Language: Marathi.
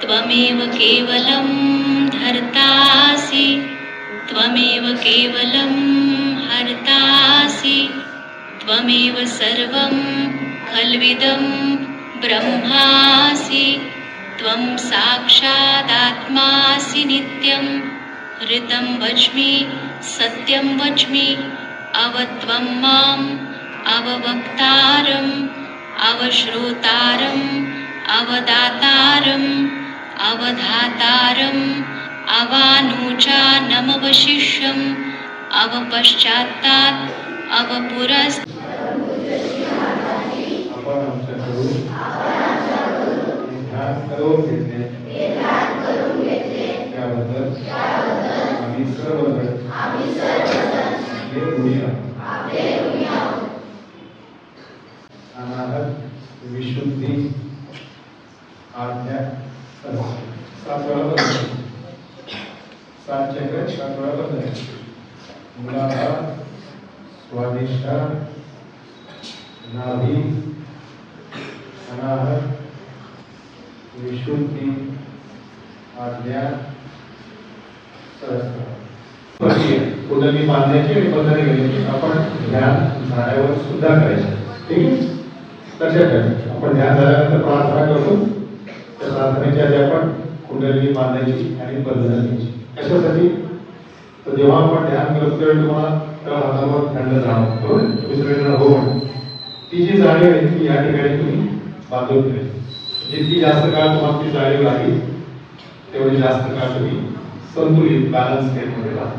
त्वमेव केवलं धर्तासि त्वमेव केवलं हर्तासि त्वमेव सर्वं खल्विदं ब्रह्मासि त्वं साक्षादात्मासि नित्यं ऋतं वच्मि सत्यं वच्मि अवत्वं माम् अववक्तारम् अवश्रोतारम् अवदातारम् अवधातारम् अवानुचानमवशिष्यम् अवपश्चात्तात् अवपुरस्तात् विशुद्धि आज्ञा सात चक्र 7 वेळा बदल मुलाधार स्वादिष्ठा नाभि अनाहत विशुद्धि आज्ञा सहस्त्र कुंडली बांधायची आणि बंधने घालायची. आपण ध्यान झाल्यावर सुद्धा करायचं. ठीक आहे. लक्षात ठेवा. आपण ध्यान झाल्यानंतर प्रार्थना करतो. त्या प्रार्थनेच्या आधी आपण कुंडली बांधायची आणि बंधने घ्यायची. कशासाठी? तर जेव्हा आपण ध्यान करतो तेव्हा तुम्हाला त्या हातावर थंड जाणवतं. बरोबर? दुसरीकडे हो ती जी जाणीव आहे ती या ठिकाणी तुम्ही बांधून ठेवायची. जितकी जास्त काळ तुम्हाला ती जाणीव लागेल तेवढी जास्त काळ तुम्ही संतुलित बॅलन्स स्टेटमध्ये राहा.